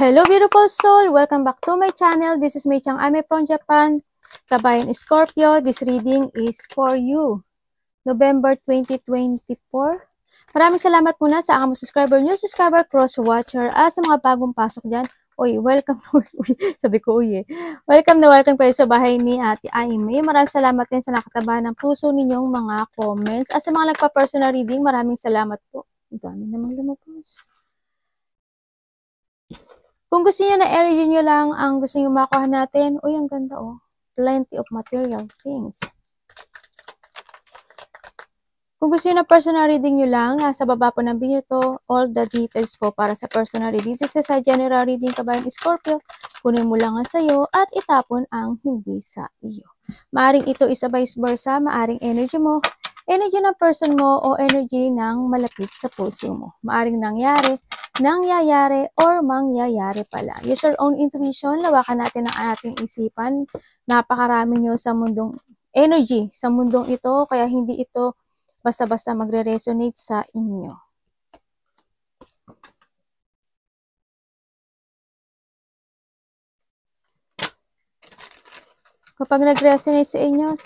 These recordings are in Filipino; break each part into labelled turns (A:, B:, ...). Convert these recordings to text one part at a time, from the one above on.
A: Hello beautiful soul! Welcome back to my channel. This is Mei Chang. I'm from Japan. Kabayan Scorpio. This reading is for you. November 2024. Maraming salamat muna sa aking subscriber, new subscriber, cross-watcher, at sa mga bagong pasok dyan. Uy, welcome. Sabi ko, uy eh. Welcome na welcome kayo sa bahay ni Ate Aimee. Maraming salamat din sa nakataba ng puso ninyong mga comments. At sa mga nagpa-personal reading, maraming salamat po. Ang dami namang lumabas. Kung gusto niyo na energy nyo lang ang gusto niyo makuha natin, uy, ang ganda oh. Plenty of material things. Kung gusto niyo na personal reading nyo lang, nasa baba po ng video to, all the details po para sa personal reading. This is sa general reading Kabayan Scorpio. Kunin mo lang ang sayo at itapon ang hindi sa iyo. Maaring ito isa vice versa, maaring energy mo, energy ng person mo o energy ng malapit sa puso mo. Maaring nangyayari or mangyayari pala. Use your own intuition, lawakan natin ang ating isipan. Napakarami nyo sa mundong energy, sa mundong ito, kaya hindi ito basta-basta magre-resonate sa inyo. Kapag nag-resonate sa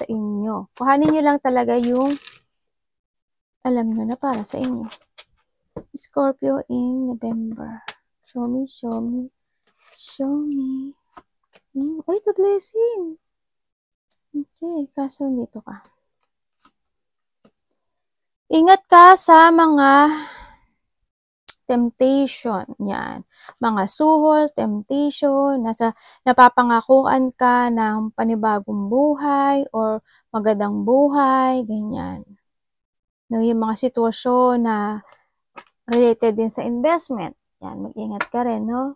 A: inyo. Kuhanin nyo lang talaga yung alam nyo na para sa inyo. Scorpio in November. Show me, show me, show me. Ay, the blessing. Okay, kaso dito ka. Ingat ka sa mga temptation. Yan. Mga suhol, temptation, napapangakuan ka ng panibagong buhay or magandang buhay, ganyan. No, yung mga sitwasyon na related din sa investment. Yan, mag-ingat ka rin, no?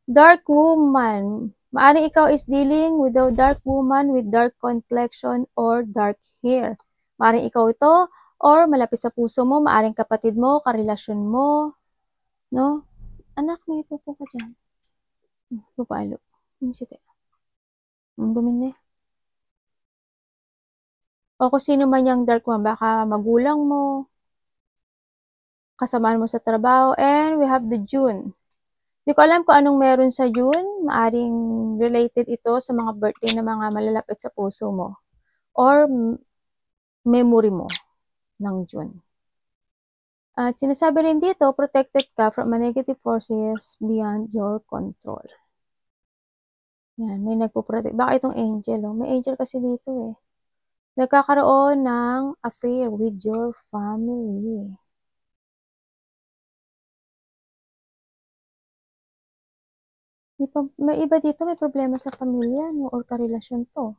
A: Dark woman. Maaring ikaw is dealing with a dark woman with dark complexion or dark hair. Maaring ikaw ito or malapit sa puso mo, maaring kapatid mo, karelasyon mo, no? Anak, may pupo ka dyan. Pupalo. Sito. Gumin na. O kung sino man yung dark woman, baka magulang mo, kasamaan mo sa trabaho, and we have the June. Hindi ko alam kung anong meron sa June. Maaring related ito sa mga birthday na mga malalapit sa puso mo. Or memory mo ng June. At sinasabi rin dito, protected ka from negative forces beyond your control. Yan, may nagpo-protect. Baka itong angel, oh. May angel kasi dito eh. Nagkakaroon ng affair with your family. May iba dito, may problema sa pamilya, no, or karelasyon to.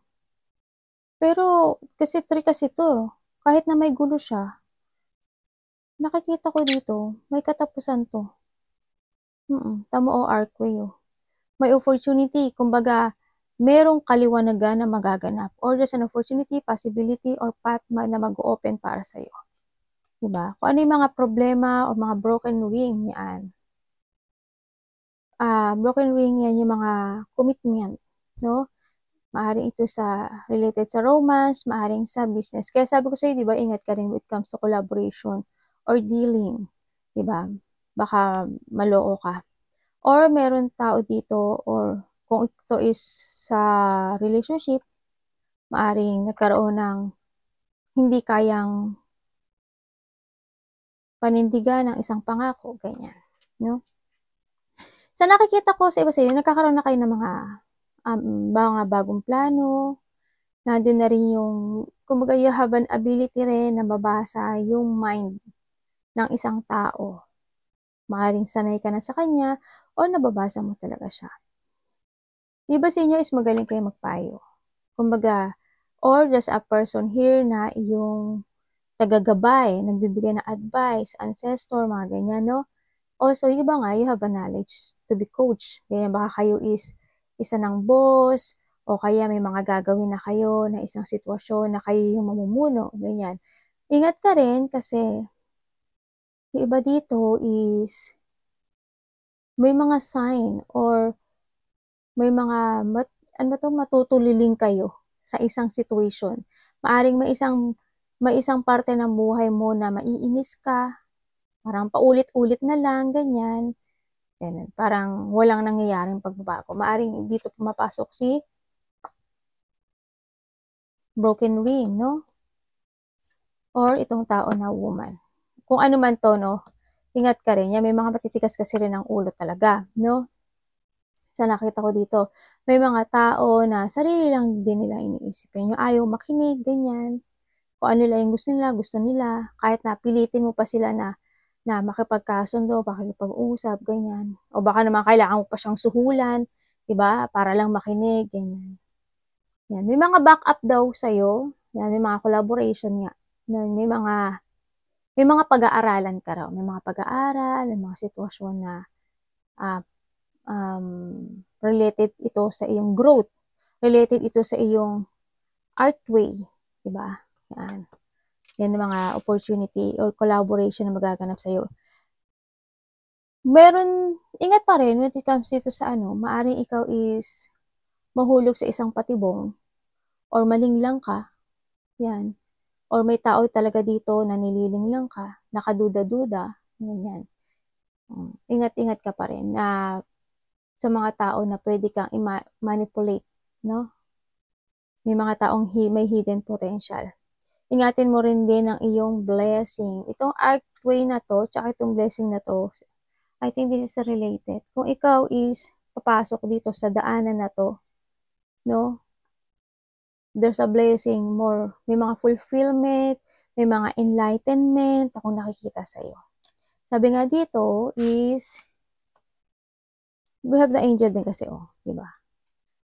A: Pero, kasi 3 kasi to, kahit na may gulo siya, nakikita ko dito, may katapusan to. Tamo o arcway, oh. May opportunity, kumbaga, merong kaliwanagan na magaganap. Or there's an opportunity, possibility, or path na mag-open para sa'yo. Diba? Kung ano yung mga problema o mga broken ring, yan. Broken ring yan yung mga commitment, no? Maaring ito sa related sa romance, maaring sa business. Kaya sabi ko sa'yo, di ba, ingat ka rin when it comes to collaboration or dealing, di ba? Baka maloo ka. Or meron tao dito, or kung ito is sa relationship, maaring nagkaroon ng hindi kayang panindigan ng isang pangako, ganyan, no? Sa nakikita ko sa iba sa iyo, nagkakaroon na kayo ng mga bagong plano. Nandun na rin yung, kumbaga you have an ability rin na mabasa yung mind ng isang tao. Maaaring sanay ka na sa kanya o nababasa mo talaga siya. Iba sa inyo is magaling kayo magpayo. Kumbaga, or just a person here na yung tagagabay, nagbibigay ng advice, ancestor, mga ganyan, no? Also, yung iba nga, you have a knowledge to be coach. Kaya baka kayo is isa ng boss, o kaya may mga gagawin na kayo na isang sitwasyon na kayo yung mamumuno, ganyan. Ingat ka rin kasi yung iba dito is may mga sign or may mga matutuliling kayo sa isang situation. Maaring may isang may isang parte ng buhay mo na maiinis ka, parang paulit-ulit na lang, ganyan. Ganun. Parang walang nangyayaring pagbabago. Maaring dito pumapasok si broken ring, no? Or itong tao na woman. Kung ano man to, no? Ingat ka rin. Yan, may mga matitikas kasi rin ang ulo talaga, no? Sa nakita ko dito, may mga tao na sarili lang din nila iniisip. Yung ayaw makinig, ganyan. Kung ano lang yung gusto nila. Kahit na pilitin mo pa sila na makipagkasundo, makipag-usap, ganyan. O baka naman kailangan mo pa siyang suhulan, diba? Para lang makinig, ganyan. Yan. May mga backup daw sa'yo. Yan, may mga collaboration nga. Yan, may mga pag-aaralan ka raw. May mga pag-aaral, may mga sitwasyon na related ito sa iyong growth. Related ito sa iyong artway. Diba? Yan. Yan ang mga opportunity or collaboration na magaganap sa'yo. Meron, ingat pa rin when it comes dito sa maaring ikaw is mahulog sa isang patibong or malinglang ka. Yan. Or may tao talaga dito na nililinglang ka, nakaduda-duda, ganyan. Ingat-ingat ka pa rin na sa mga tao na pwede kang i-manipulate, no? May mga taong may hidden potential. Ingatin mo rin din ang iyong blessing. Itong archway na to, tsaka itong blessing na to, I think this is related. Kung ikaw is papasok dito sa daanan na to, no? There's a blessing more. May mga fulfillment, may mga enlightenment akong nakikita sa iyo. Sabi nga dito is, we have the angel din kasi, di ba?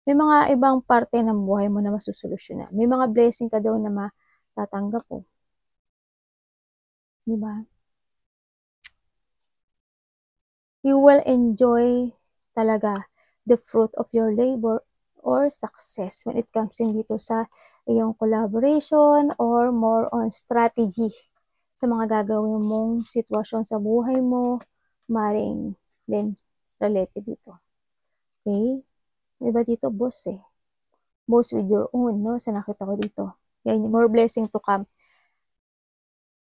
A: May mga ibang parte ng buhay mo na masusolusyonan. May mga blessing ka daw na matatanggap po. Di ba? You will enjoy talaga the fruit of your labor or success when it comes in dito sa iyong collaboration or more on strategy sa mga gagawin mong sitwasyon sa buhay mo, maring din related dito. Okay? Diba dito, boss eh. Boss with your own, no? Sa nakita ko dito. Yan, more blessing to come.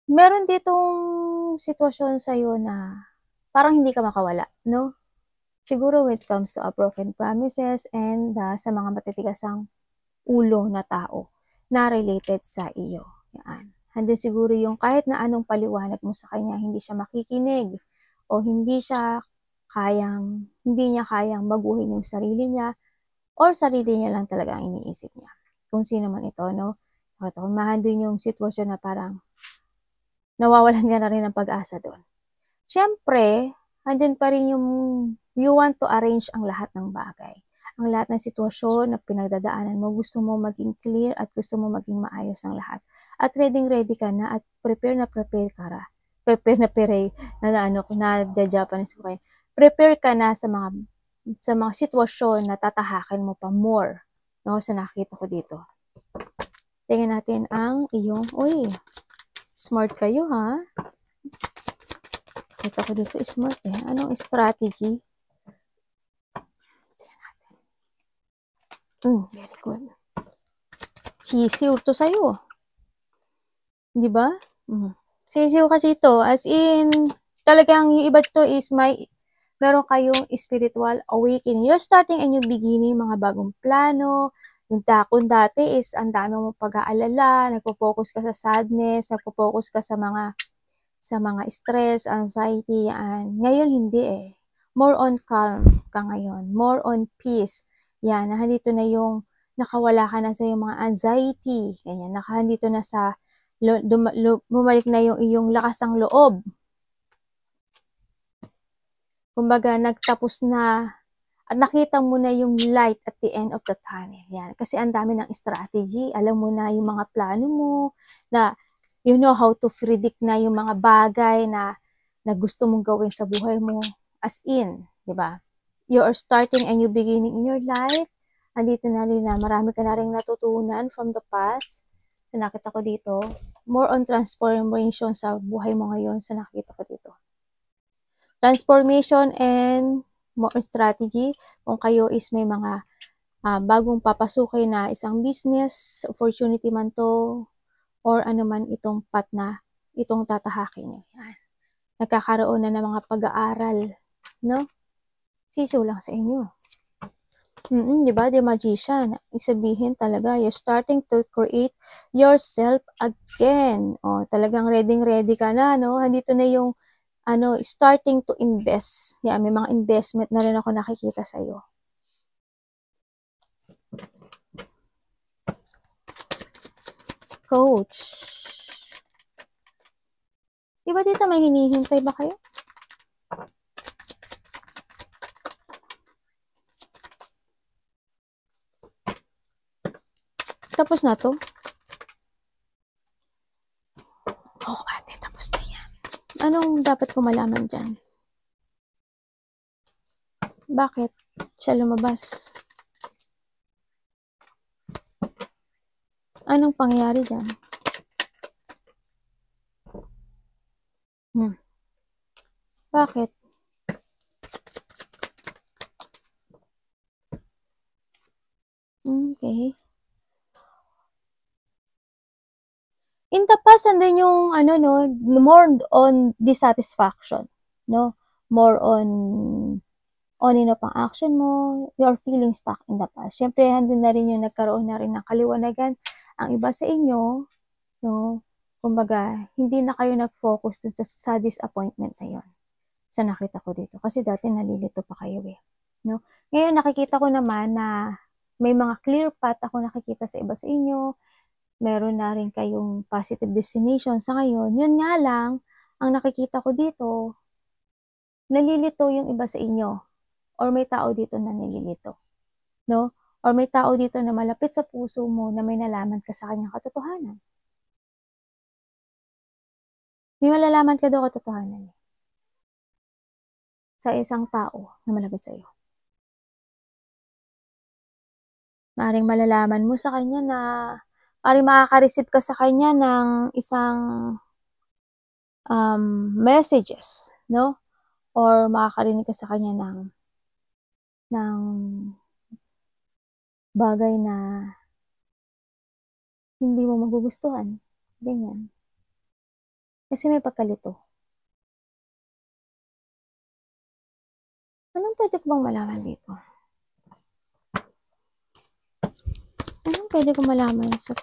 A: Meron ditong sitwasyon sa'yo na parang hindi ka makawala, no? Siguro when it comes to broken promises and sa mga matitigasang ulo na tao na related sa iyo. Yan. Handun siguro yung kahit na anong paliwanag mo sa kanya, hindi siya makikinig o hindi niya kayang baguhin yung sarili niya or sarili niya lang talaga ang iniisip niya. Kung sino man ito, no? Mahandun yung sitwasyon na parang nawawalan ka na rin ng pag-asa doon. Siyempre, andun pa rin yung you want to arrange ang lahat ng bagay. Ang lahat ng sitwasyon na pinagdadaanan mo, gusto mo maging clear at gusto mo maging maayos ang lahat. At ready ka na at prepare ka na. Japanese ko kayo. Prepare ka na sa mga sitwasyon na tatahakin mo pa more. No, sa nakita ko dito. Tingnan natin ang iyong, smart kayo ha. Kita ko dito, smart eh. Anong strategy? Very good. Sisiw to sa'yo. Diba? Sisiw kasi ito. As in, talagang yung iba dito is meron kayong spiritual awakening. You're starting a new beginning, mga bagong plano. Yung kung dati is ang dami mong pag-aalala, nagpo-focus ka sa sadness, nagpo-focus ka sa mga stress, anxiety, yan. Ngayon hindi eh. More on calm ka ngayon. More on peace. Yan, nahandito na yung nakawala ka na sa yung mga anxiety. Ganyan, nakahandito na sa bumalik na yung iyong lakas ng loob. Kumbaga, nagtapos na at nakita mo na yung light at the end of the tunnel. Yan, kasi ang dami ng strategy. Alam mo na yung mga plano mo, na you know how to predict na yung mga bagay na gusto mong gawin sa buhay mo. As in, di ba? You are starting a new beginning in your life. Andito na rin na marami ka na rin natutunan from the past. Sa nakita ko dito. More on transformation sa buhay mo ngayon sa nakita ko dito. Transformation and more strategy. Kung kayo is may mga bagong papasukin na isang business opportunity man to, or ano man itong path na itong tatahakin nyo. Yan. Nagkakaroon na ng mga pag-aaral, no? Sisiw lang sa inyo. Di ba? The Magician. Isabihin talaga, you're starting to create yourself again. O, talagang ready ka na, no? Andito na yung, starting to invest. Yan, may mga investment na rin ako nakikita sa iyo. Coach. Di ba dito may hinihintay ba kayo? Tapos na to? Oh, ate, tapos na yan. Anong dapat ko malaman dyan? Bakit siya lumabas? Anong pangyayari dyan? Bakit? Okay. In the past, andun yung, more on dissatisfaction, no? More on pang action mo, you're feeling stuck in the past. Siyempre, andun na rin yung nagkaroon na rin ng kaliwanagan. Ang iba sa inyo, no? Kumbaga, hindi na kayo nag-focus dun sa disappointment na yun. Sa nakita ko dito. Kasi dati nalilito pa kayo eh. No? Ngayon, nakikita ko naman na may mga clear path ako nakikita sa iba sa inyo. Meron na rin kayong positive destination sa ngayon. Yun nga lang, ang nakikita ko dito, nalilito yung iba sa inyo. Or may tao dito na nalilito. No? Or may tao dito na malapit sa puso mo na may nalaman ka sa kanyang katotohanan. May malalaman ka daw katotohanan sa isang tao na malapit sa iyo. Maaring malalaman mo sa kanya na maaring makaka-receive ka sa kanya ng isang messages, no? Or makakarinig ka sa kanya ng bagay na hindi mo magugustuhan. Ganyan. Kasi may pagkalito. Anong pwede ko bang malaman dito? Anong pwede ko malaman sa...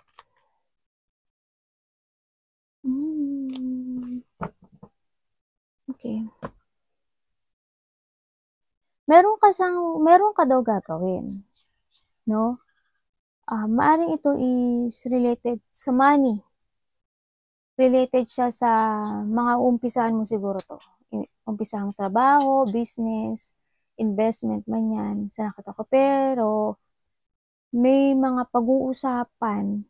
A: Okay. Meron ka daw gagawin. No? Maaring ito is related sa money. Related siya sa mga umpisahan mo siguro to. Umpisahang trabaho, business, investment man yan, sa nakita ko. Pero, may mga pag-uusapan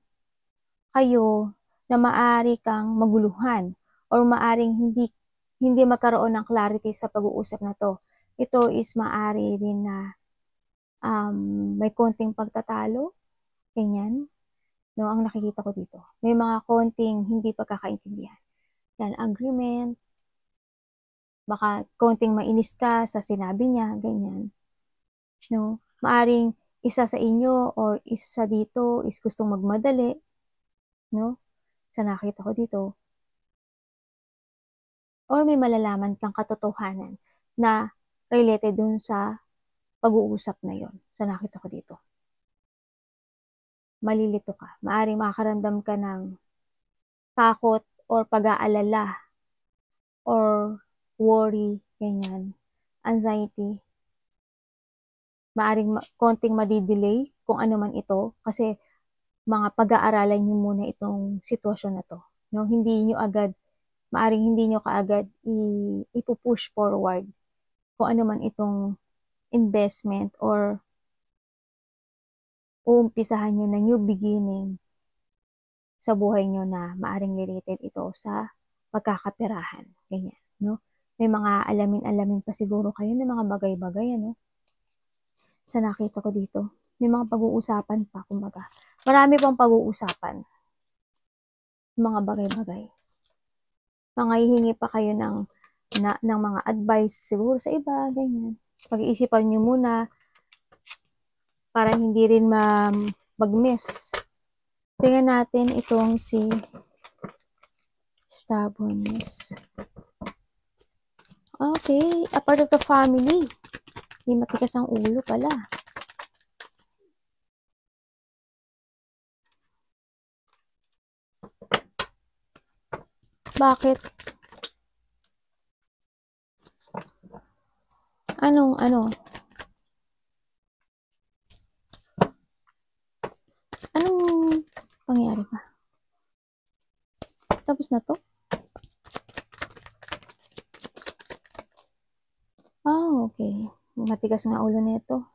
A: kayo na maaari kang maguluhan or maaring hindi magkaroon ng clarity sa pag-uusap na to. Ito is maaari rin na may konting pagtatalo, ganyan. No, ang nakikita ko dito. May mga konting hindi pagkakaintindihan. Yan, agreement, baka konting mainis ka sa sinabi niya, ganyan. No, maaring isa sa inyo or isa dito is gustong magmadali, no? Sa nakita ko dito. Or may malalaman kang katotohanan na related dun sa pag-uusap na yon. Sa nakita ko dito. Malilito ka. Maaring makakaramdam ka ng takot or pag-aalala or worry, ganyan, anxiety. Maaring konting madidelay kung ano man ito kasi mga pag-aaralan nyo muna itong sitwasyon na to. No? Maaring hindi nyo kaagad ipupush forward kung ano man itong investment or uumpisahan nyo na new beginning sa buhay nyo na maaring related ito sa pagkakaperahan. Ganyan, no? May mga alamin-alamin pa siguro kayo ng mga bagay-bagay, ano? Sa nakita ko dito. May mga pag-uusapan pa, kumbaga. Marami pang pag-uusapan. Mga bagay-bagay. Mga hihingi pa kayo ng mga advice siguro sa iba, ganyan. Pag-iisipan nyo muna para hindi rin mag-miss Tingnan natin itong si stubbornness. Okay, a part of the family. Hindi matigas ang ulo pala. Bakit? Anong pangyari pa? Tapos na to? Okay. Matigas nga ulo nito.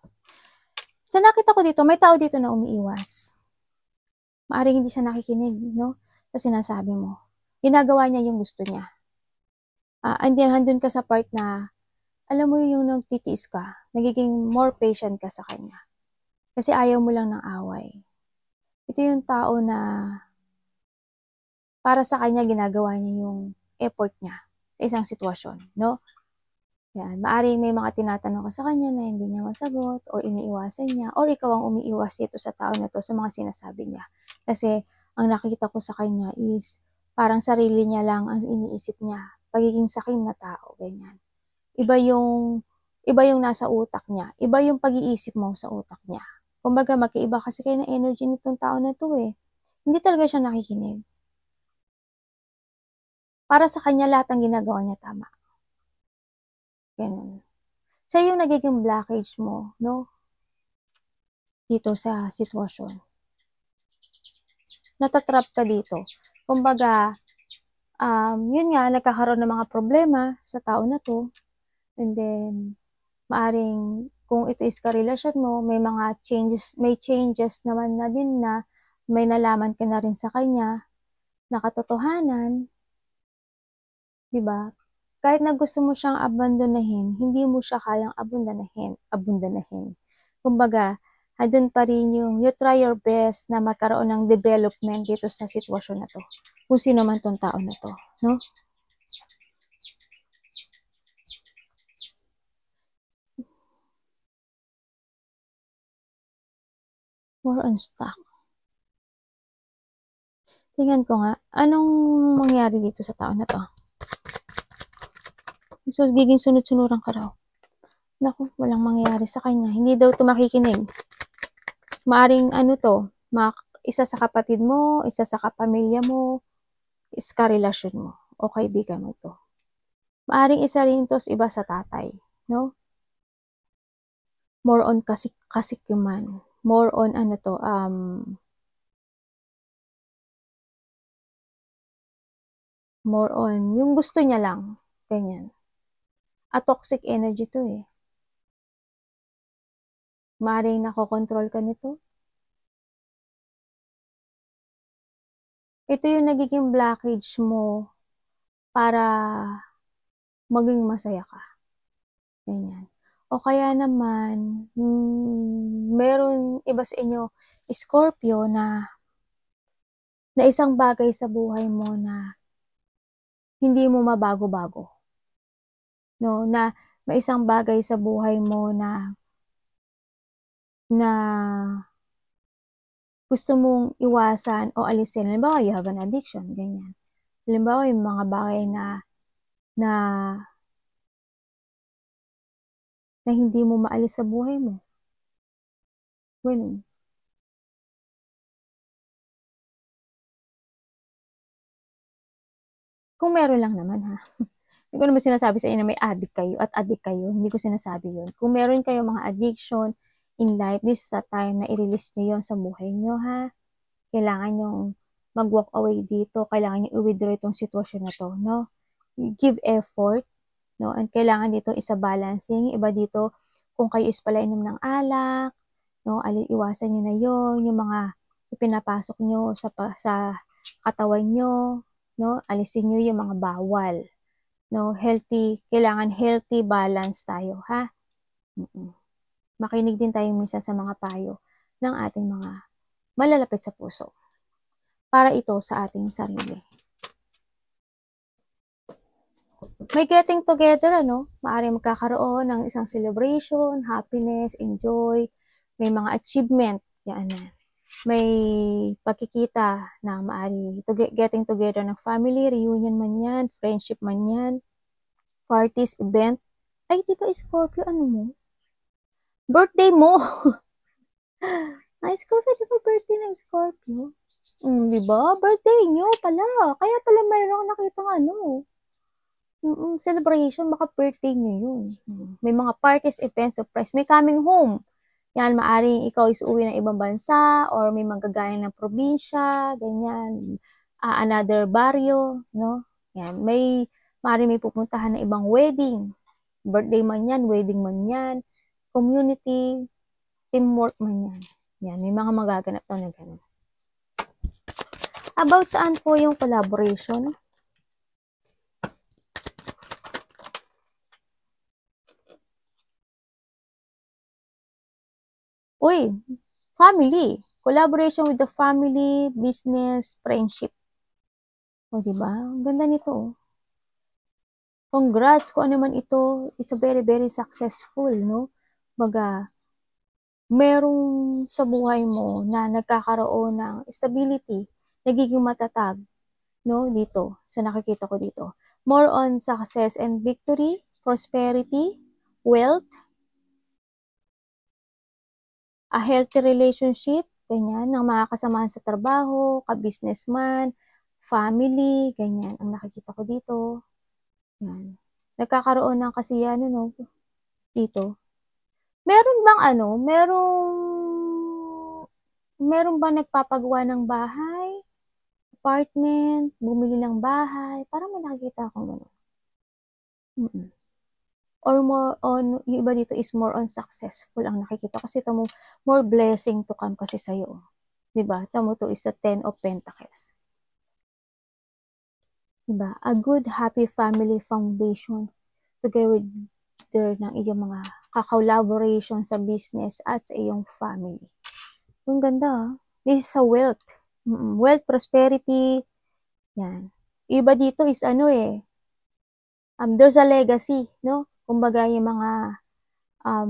A: Sa nakita ko dito, may tao dito na umiiwas. Maaring hindi siya nakikinig, no? Sa sinasabi mo. Ginagawa niya yung gusto niya. Andun ka sa part na, alam mo yung nagtitiis ka, nagiging more patient ka sa kanya. Kasi ayaw mo lang ng away. Ito yung tao na para sa kanya ginagawa niya yung effort niya sa isang sitwasyon, no? Yan, maaring may mga tinatanong ka sa kanya na hindi niya masagot or iniiwasan niya or ikaw ang umiiwas dito sa tao na to sa mga sinasabi niya. Kasi ang nakikita ko sa kanya is parang sarili niya lang ang iniisip niya. Pagiging sakim na tao, ganyan. Iba yung nasa utak niya. Iba yung pag-iisip mo sa utak niya. Kumbaga, magkaiba kasi kayo ng energy nitong tao na to eh. Hindi talaga siya nakikinig. Para sa kanya, lahat ng ginagawa niya tama. Ganun. Siya yung nagiging blockage mo, no? Dito sa sitwasyon. Natatrap ka dito. Kumbaga, yun nga, nagkakaroon ng mga problema sa tao na to. And then, maaring kung ito is karelasyon mo, may mga changes naman na din na may nalaman ka na rin sa kanya na katotohanan, 'di ba? Kahit na gusto mo siyang abandonahin, hindi mo siya kayang abandanahin. Kumbaga, andun pa rin yung you try your best na magkaroon ng development dito sa sitwasyon na to. Kung sino man tong tao na to, no? More on stock. Tingnan ko nga, anong mangyari dito sa tao na to? So, giging sunod-sunuran ka raw. Naku, walang mangyayari sa kanya. Hindi daw ito makikinig. Maaring isa sa kapatid mo, isa sa kapamilya mo, is karelasyon mo, o kaibigan mo to. Maaring isa rin to iba sa tatay, no? More on kasikiman. More on more on, yung gusto niya lang. Ganyan. A toxic energy to eh. Maaring nakokontrol ka nito. Ito yung nagiging blockage mo para maging masaya ka. Ganyan. O kaya naman, meron iba sa inyo, Scorpio, na isang bagay sa buhay mo na hindi mo mabago-bago. No, na may isang bagay sa buhay mo na gusto mong iwasan o alisin. Halimbawa, you have an addiction, ganyan. Halimbawa, yung mga bagay na hindi mo maalis sa buhay mo. Ganun. Kung meron lang naman ha. Hindi ko naman sinasabi sa inyo na may addict kayo at addict kayo. Hindi ko sinasabi yun. Kung meron kayo mga addiction in life, this is the time na i-release nyo yun sa buhay nyo ha. Kailangan nyo mag-walk away dito. Kailangan nyo i-withdraw itong sitwasyon na to, no? Give effort, no? And kailangan dito isa-balancing. Iba dito, kung kayo is pala inom ng alak, no? Iwasan nyo na yun. Yung mga ipinapasok nyo sa katawan nyo, no? Alisin nyo yung mga bawal. No, kailangan healthy balance tayo, ha? Makinig din tayo minsan sa mga payo ng ating mga malalapit sa puso. Para ito sa ating sarili. May getting together, Maaaring magkakaroon ng isang celebration, happiness, enjoy, may mga achievement, yan. may pagkikita na maari getting together ng family, reunion man yan, friendship man yan, parties, event. Ay, di ba Scorpio, ano mo? Birthday mo! Ay, Scorpio, di ba birthday ng Scorpio? Di ba? Birthday nyo pala. Kaya pala mayroong nakitang ano. Celebration, baka birthday nyo yun. May mga parties, events, surprise. May coming home. Yan, maaring ikaw is uwi ng ibang bansa or may manggagaling ng probinsya, ganyan. Another barrio, no? Yan, maaring may pupuntahan ng ibang wedding. Birthday man yan, wedding man yan, community, teamwork man yan. Yan, may mga magaganap daw na gano'n. About saan po yung collaboration? Uy, family. Collaboration with the family, business, friendship. O, diba? Ang ganda nito, oh. Congrats kung ano man ito. It's a very, very successful, no? Baga, merong sa buhay mo na nagkakaroon ng stability, nagiging matatag, no? Dito, sa nakikita ko dito. More on success and victory, prosperity, wealth, a healthy relationship, ganyan, ng mga kasamahan sa trabaho, ka-businessman, family, ganyan, ang nakikita ko dito. Yan. Nagkakaroon ng kasiyahan, no, dito. Meron bang meron bang nagpapagawa ng bahay, apartment, bumili ng bahay, parang may nakikita akong gano'n. Or more on, yung iba dito is more on successful ang nakikita. Kasi tamo, more blessing to come kasi sa'yo. Diba? Tamo to is a 10 of Pentacles. Diba? A good, happy family foundation together ng iyong mga ka-collaboration sa business at sa iyong family. Ang ganda. This is a wealth. Wealth, prosperity. Yan. Iba dito is there's a legacy, no? Kumbaga yung mga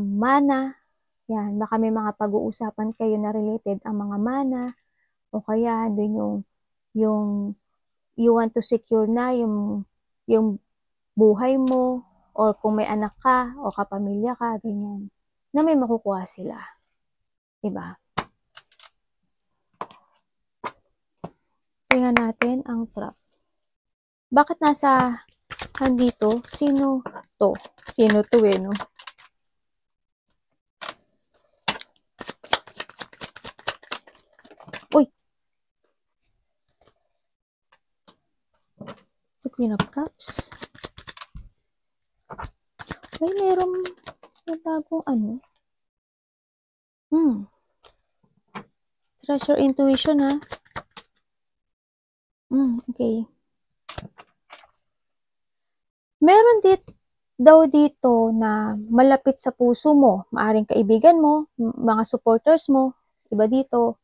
A: mana, yan, baka may mga pag-uusapan kayo na related ang mga mana, o kaya din yung you want to secure na yung buhay mo, or kung may anak ka, o kapamilya ka, ganyan, na may makukuha sila. Diba? Tingnan natin ang trap. Bakit nasa dito? Sino to? Sino to no? Uy! The Queen of Cups. May merong bagong Treasure intuition, ha? Okay. Meron daw dito na malapit sa puso mo, maaring kaibigan mo, mga supporters mo, iba dito,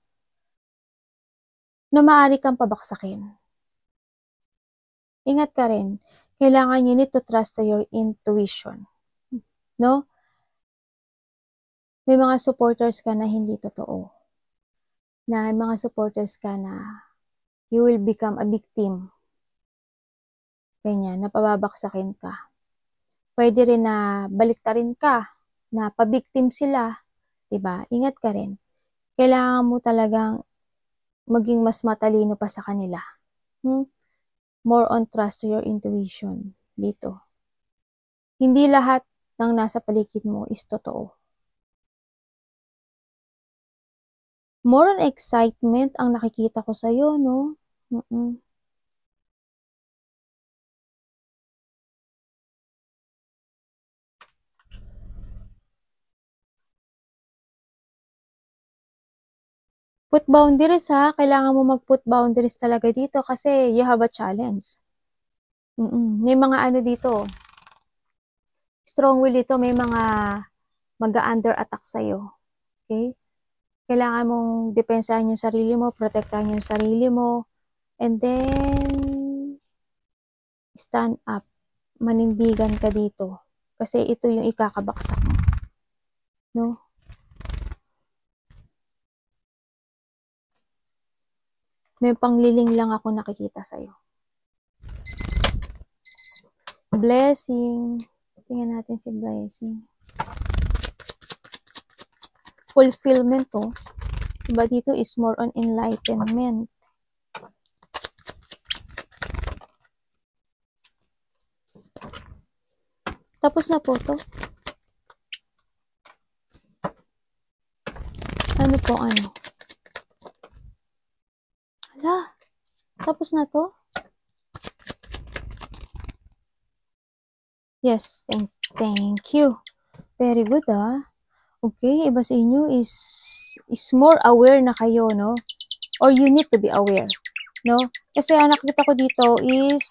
A: na maaari kang pabaksakin. Ingat ka rin. Kailangan you need to trust to your intuition. No? May mga supporters ka na hindi totoo. Na mga supporters ka na you will become a victim. Ganyan, napababaksakin ka. Pwede rin na baliktarin ka, na pabiktim sila, diba? Ingat ka rin. Kailangan mo talagang maging mas matalino pa sa kanila. More on trust to your intuition dito. Hindi lahat ng nasa paligid mo is totoo. More on excitement ang nakikita ko sa'yo, no? Put boundaries, ha. Kailangan mo mag-put boundaries talaga dito kasi you have a challenge. May mga dito. Strong will dito, may mga mag-under attack sa'yo. Okay? Kailangan mong depensahan yung sarili mo, protektahan yung sarili mo, and then stand up. Manindigan ka dito. Kasi ito yung ikakabaksak mo. No? May pangliling lang ako nakikita sa'yo. Blessing. Tingnan natin si Blessing. Fulfillment to. Diba dito is more on enlightenment. Tapos na po to. Ano po ano? Hala. Tapos na to? Yes, thank you. Very good Okay, iba sa inyo is more aware na kayo, no? Or you need to be aware, no? Kasi ang nakita ko dito is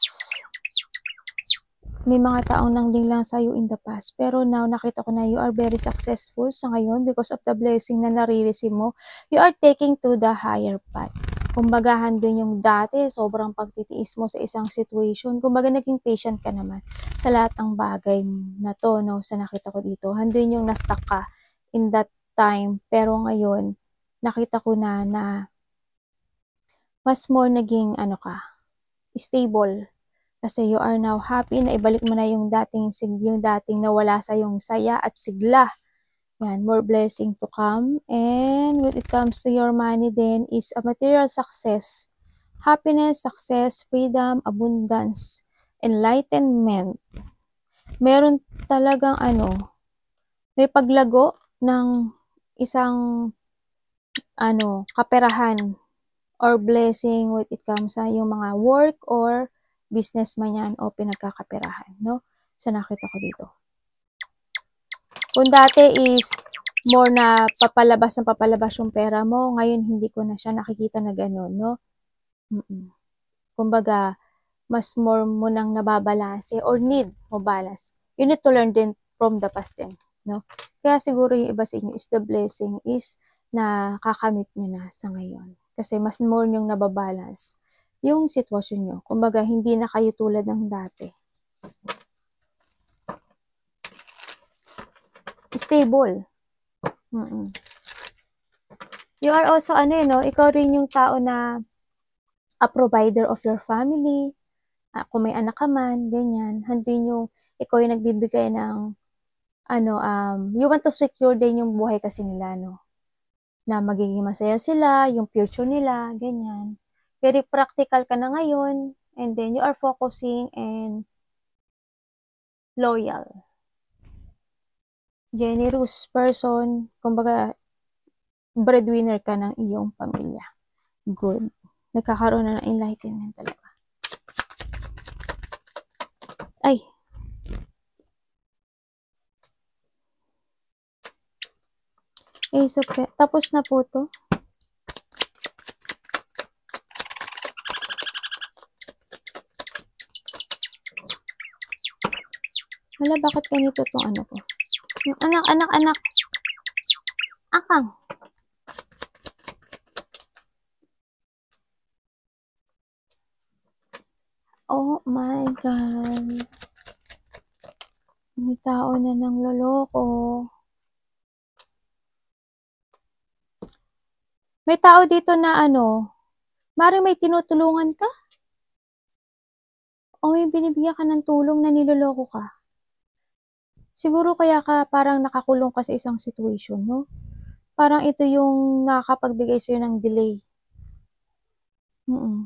A: may mga taong nangling lang sa'yo in the past. Pero now, nakita ko na you are very successful sa ngayon because of the blessing na nare-receive mo. You are taking to the higher path. Kumbaga, handun yung dati, sobrang pagtitiis mo sa isang situation. Kumbaga, naging patient ka naman sa lahat ng bagay na to, no? Sa nakita ko dito. Handun yung na-stuck ka in that time. Pero ngayon, nakita ko na mas more naging, stable. Kasi you are now happy na ibalik mo na yung dating nawala sa yung saya at sigla. Yan, more blessing to come. And when it comes to your money then is a material success. Happiness, success, freedom, abundance, enlightenment. Meron talagang may paglago ng isang kaperahan or blessing when it comes sa yung mga work or business man yan o pinagkakaperahan, no? Sa nakita ko dito. Kung dati is more na papalabas yung pera mo, ngayon hindi ko na siya nakikita na gano'n, no? Kumbaga, mas more mo nang nababalanse or need mo balance. You need to learn din from the past din, no? Kaya siguro yung iba sa inyo is the blessing is na kakamit nyo na sa ngayon. Kasi mas more yung nababalance yung sitwasyon nyo. Kumbaga, hindi na kayo tulad ng dati. Stable. You are also, ikaw rin yung tao na a provider of your family. Kung may anak ka man, ganyan. Hindi yung, ikaw yung nagbibigay ng, you want to secure din yung buhay kasi nila, no? Na magiging masaya sila, yung future nila, ganyan. Very practical ka na ngayon, and then you are focusing and loyal. Generous person, kumbaga, breadwinner ka ng iyong pamilya. Good. Nagkakaroon na ng enlightenment talaga. Ay! So, tapos na po to. Hala, bakit ganito tong ko? Anak. Akang. Oh my God. May tao na nang loloko. May tao dito na maring may tinutulungan ka? O may binibigyan ka ng tulong na niloloko ka? Siguro kaya ka parang nakakulong ka sa isang situation, no? Parang ito yung nakakapagbigay sa'yo ng delay.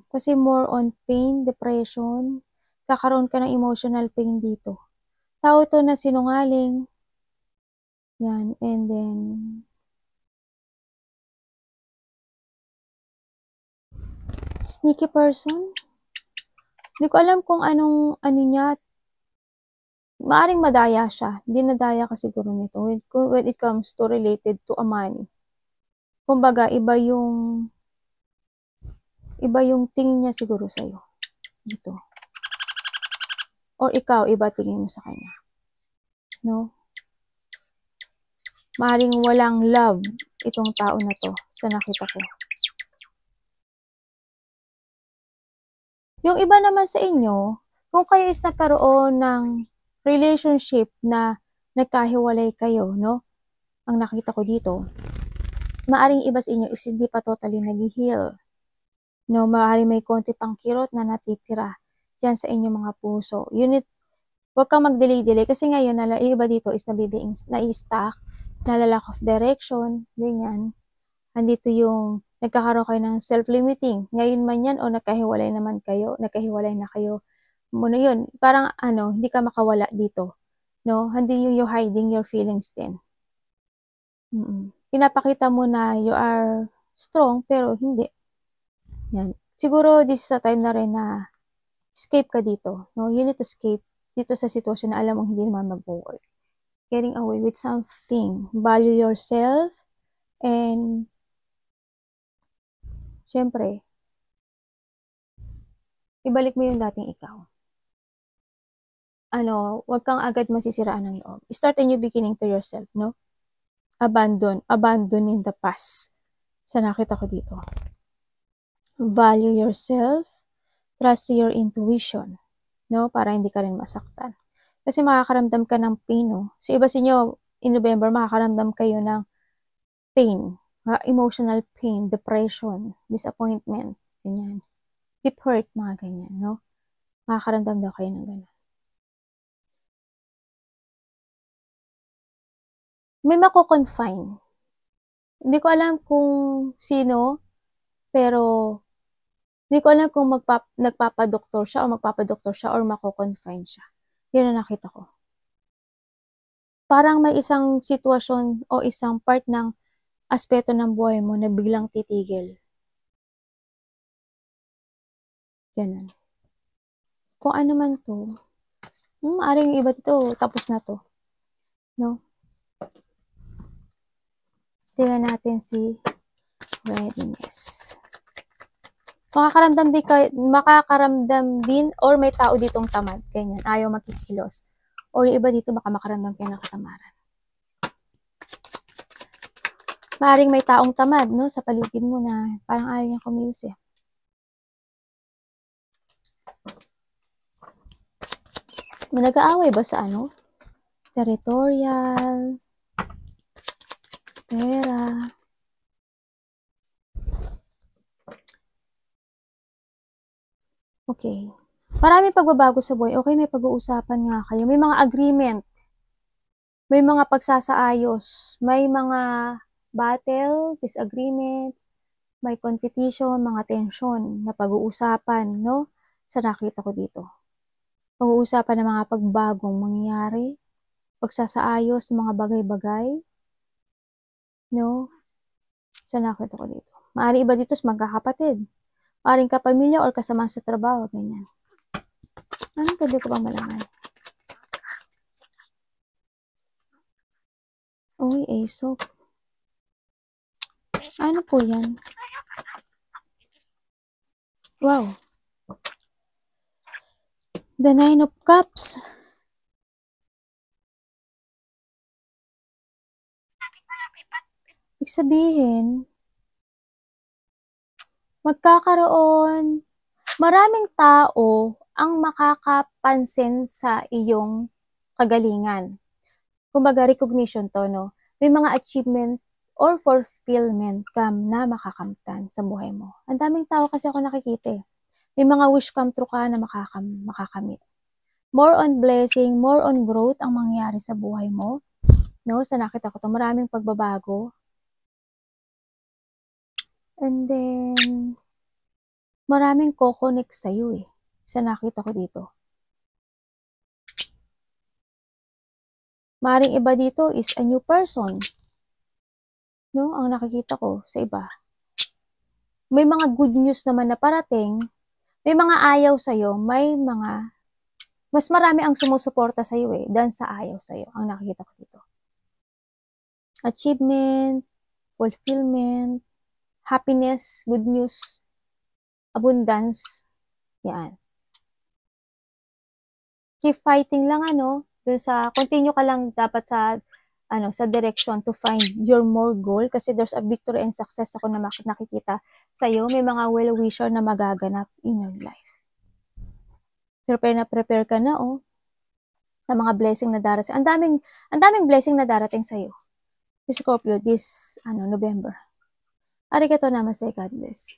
A: Kasi more on pain, depression, kakaroon ka ng emotional pain dito. Tao to na sinungaling. Yan, and then sneaky person. Hindi ko alam kung anong niya. Maaring madaya siya. Hindi nadaya ka siguro nito when it comes to related to a money. Kumbaga, iba yung tingin niya siguro sa'yo. Dito. Or ikaw, iba tingin mo sa kanya. No? Maaring walang love itong tao na to sa nakita ko. Yung iba naman sa inyo, kung kayo is nagkaroon ng relationship na nagkahiwalay kayo, no? Ang nakita ko dito, maaring iba sa inyo is hindi pa totally nag-heal. No, maaari may konti pang kirot na natitira dyan sa inyong mga puso. Huwag kang mag-delay-delay kasi ngayon, yung iba dito is nai-stuck, lack of direction, ganyan. Andito yung nagkakaroon kayo ng self-limiting. Ngayon man yan o nagkahiwalay na kayo. Muna yun, parang hindi ka makawala dito. No? Hindi you're hiding your feelings din. Pinapakita mo na you are strong pero hindi. Yan. Siguro this is a time na rin na escape ka dito. No? You need to escape dito sa sitwasyon na alam mong hindi naman mag-work. Getting away with something. Value yourself and syempre, ibalik mo yung dating ikaw. Huwag kang agad masisiraan ng loob. Start a new beginning to yourself, no? Abandoning the past. Sa nakita ko dito. Value yourself, trust your intuition, no? Para hindi ka rin masaktan. Kasi makakaramdam ka ng pain, no? Sa iba sa inyo, in November, makakaramdam kayo ng pain, emotional pain, depression, disappointment, ganyan. Deep hurt, mga ganyan, no? Makakaramdam daw kayo ng ganyan. May mako-confine. Hindi ko alam kung sino, pero hindi ko alam kung nagpapadoktor siya or mako-confine siya. Yun ang nakita ko. Parang may isang sitwasyon o isang part ng aspeto ng buhay mo na biglang titigil. Ganun. Kung ano man to, maaaring iba dito, tapos na to. No? Tingnan natin si readiness. Makakaramdam din or may tao ditong tamad. Ganyan, ayaw makikilos. O yung iba dito baka makaramdam kayo ng katamaran. Maaring may taong tamad, no, sa paligid mo na parang ayaw niya kumilos eh. May nag-aaway ba sa territorial, pera. Okay. Marami pagbabago sa buhay. Okay, may pag-uusapan nga kayo. May mga agreement. May mga pagsasaayos. May mga battle, disagreement. May competition, mga tension na pag-uusapan, no? Sa nakita ko dito. Pag-uusapan ng mga pagbagong mangyayari. Pagsasaayos ng mga bagay-bagay. No? Sa nakita ko dito. Maaari iba dito sa magkakapatid. Maaring kapamilya or kasama sa trabaho, ganyan. Anong pwede ko bang malaman? Uy, Aesop. Ano po yan? Wow. The Nine of Cups. Ibig sabihin, maraming tao ang makakapansin sa iyong kagalingan. Kumbaga, recognition to, no? May mga achievement or fulfillment na makakamtan sa buhay mo. Ang daming tao kasi ako nakikita eh. May mga wish come true ka na makakamit. More on blessing, more on growth ang mangyayari sa buhay mo. No? Sa nakita ko to, maraming pagbabago. And then, maraming ko-connect sa'yo eh. Sa nakita ko dito. Maring iba dito is a new person. No? Ang nakikita ko sa iba. May mga good news naman na parating. May mga ayaw sa'yo. Mas marami ang sumusuporta sa'yo eh, than sa ayaw sa'yo. Ang nakikita ko dito. Achievement, fulfillment, happiness, good news, abundance. Yan. Keep fighting lang continue ka lang dapat sa direction to find your more goal kasi there's a victory and success ako na nakikita sa iyo. May mga well-wisher na magaganap in your life. Prepare ka na sa mga blessing na darating. Ang daming blessing na darating sa iyo. Scorpio this November. Arigato namaste, God bless.